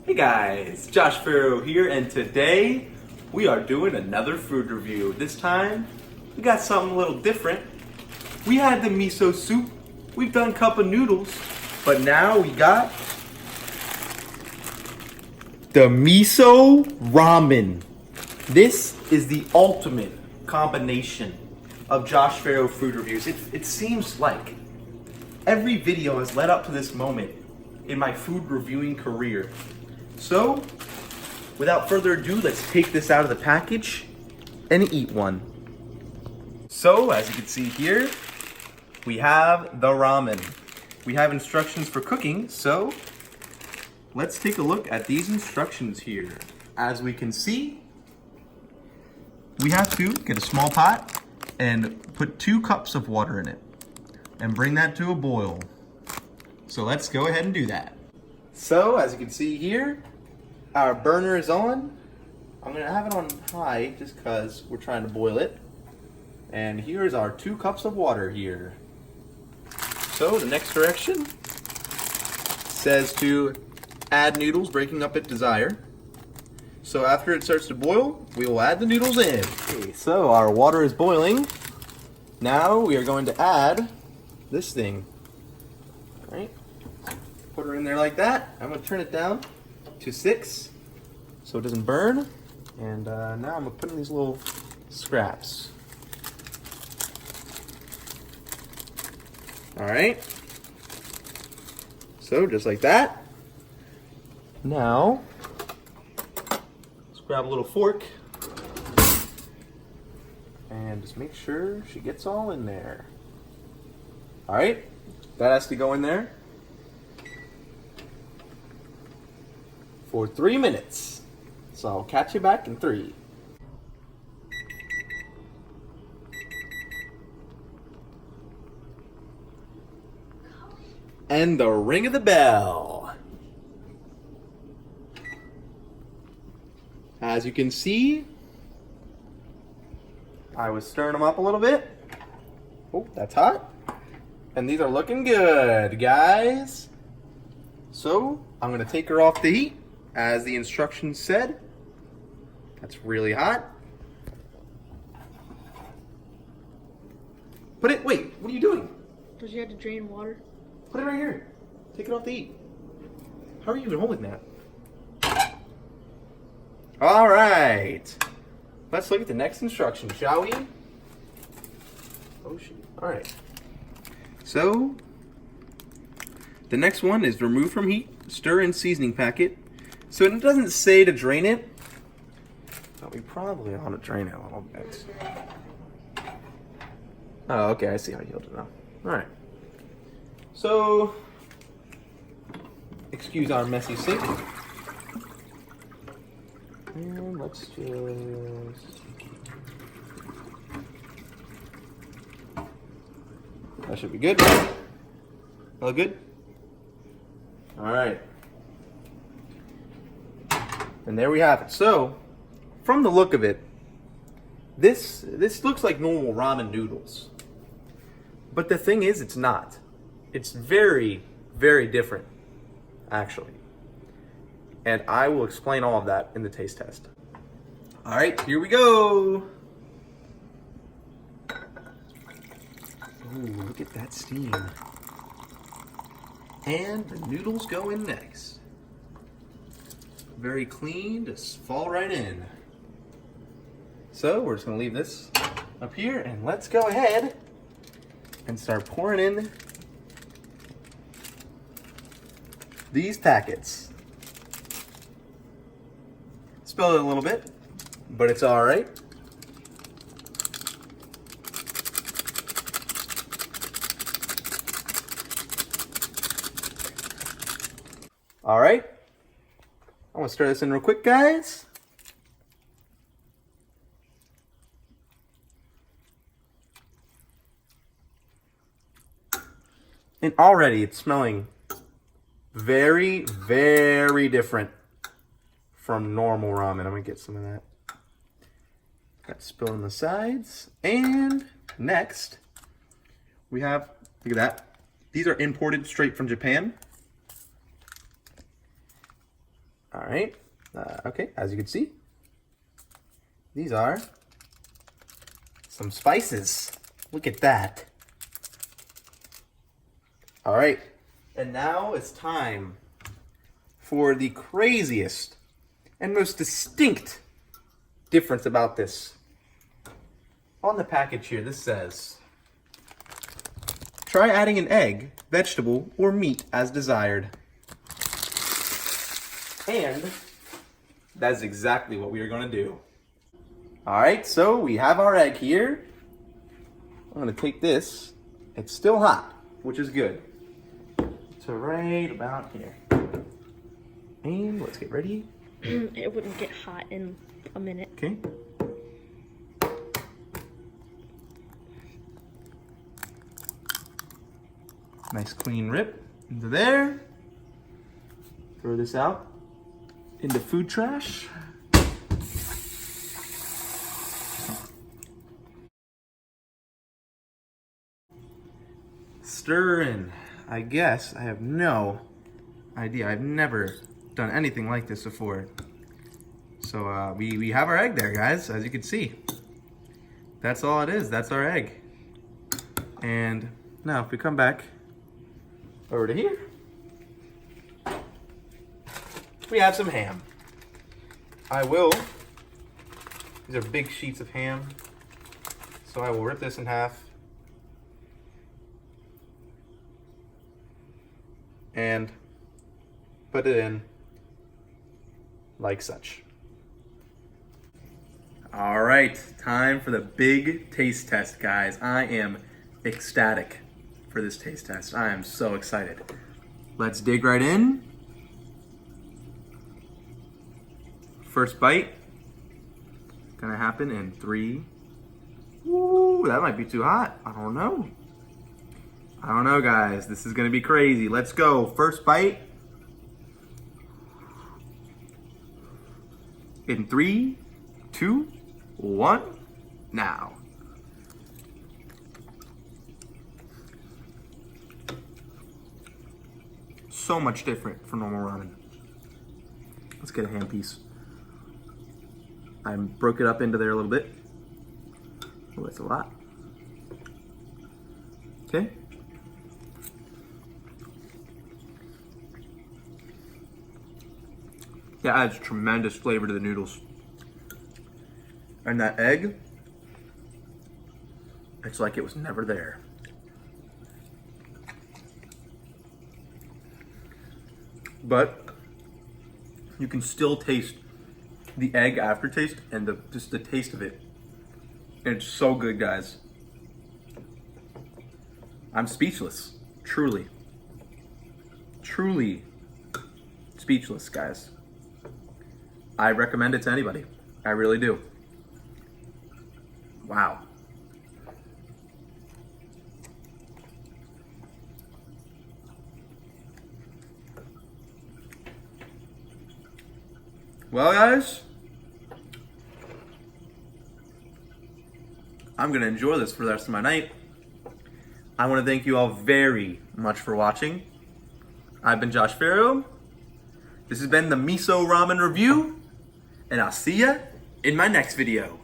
Hey guys, Josh Ferro here, and today we are doing another food review. This time we got something a little different. We had the miso soup, we've done cup of noodles, but now we got the miso ramen. This is the ultimate combination of Josh Ferro food reviews. It seems like every video has led up to this moment in my food reviewing career. So, without further ado, let's take this out of the package and eat one. So, as you can see here, we have the ramen. We have instructions for cooking, so let's take a look at these instructions here. As we can see, we have to get a small pot and put 2 cups of water in it and bring that to a boil. So let's go ahead and do that. So, as you can see here, our burner is on. I'm gonna have it on high just because we're trying to boil it. And here's our 2 cups of water here. So the next direction says to add noodles, breaking up at desire. So after it starts to boil, we will add the noodles in. Okay, so our water is boiling. Now we are going to add this thing. All right. Put her in there like that. I'm gonna turn it down to 6 so it doesn't burn. And now I'm gonna put in these little scraps. All right. So just like that. Now, let's grab a little fork and just make sure she gets all in there. All right, that has to go in there for 3 minutes. So I'll catch you back in 3. And the ring of the bell. As you can see, I was stirring them up a little bit. Oh, that's hot. And these are looking good, guys. So I'm gonna take her off the heat, as the instructions said. That's really hot. Wait, what are you doing? Because you had to drain water. Put it right here. Take it off the heat. How are you even holding that? All right. Let's look at the next instruction, shall we? Oh, shoot. All right. So, the next one is remove from heat, stir in seasoning packet. So it doesn't say to drain it, but we probably ought to drain it a little bit. Oh, okay, I see how you hold it now. All right. So, excuse our messy sink. And let's just... That should be good. All good? All right. And there we have it. So, from the look of it, this looks like normal ramen noodles. But the thing is, it's not. It's very, very different, actually. And I will explain all of that in the taste test. All right, here we go. Ooh, look at that steam. And the noodles go in next. Very clean, just fall right in. So we're just gonna leave this up here and let's go ahead and start pouring in these packets. Spilled it a little bit, but it's all right. All right. I'm gonna stir this in real quick, guys. And already it's smelling very, very different from normal ramen. I'm gonna get some of that. Got spill on the sides. And next, we have, look at that. These are imported straight from Japan. All right. Okay, as you can see, these are some spices. Look at that. All right. And now it's time for the craziest and most distinct difference about this. On the package here, this says, try adding an egg, vegetable, or meat as desired. And that's exactly what we are going to do. All right, so we have our egg here. I'm going to take this. It's still hot, which is good. So right about here. And let's get ready. It wouldn't get hot in a minute. Okay. Nice clean rip into there. Throw this out into food trash. Stir in. I guess I have no idea. I've never done anything like this before. So we have our egg there, guys, as you can see. That's all it is. That's our egg. And now if we come back over to here, we have some ham. These are big sheets of ham, so I will rip this in half and put it in like such. All right, time for the big taste test, guys. I am ecstatic for this taste test. I am so excited. Let's dig right in. First bite, gonna happen in 3. Ooh, that might be too hot. I don't know. I don't know, guys. This is gonna be crazy. Let's go. First bite. In 3, 2, 1, now. So much different from normal ramen. Let's get a ham piece. I broke it up into there a little bit. Oh, that's a lot. Okay. That adds tremendous flavor to the noodles. And that egg, it's like it was never there. But you can still taste the egg aftertaste and just the taste of it. And it's so good, guys. I'm speechless, truly. Truly speechless, guys. I recommend it to anybody. I really do. Wow. Well, guys, I'm going to enjoy this for the rest of my night. I want to thank you all very much for watching. I've been Josh Ferro. This has been the Miso Ramen Review, and I'll see ya in my next video.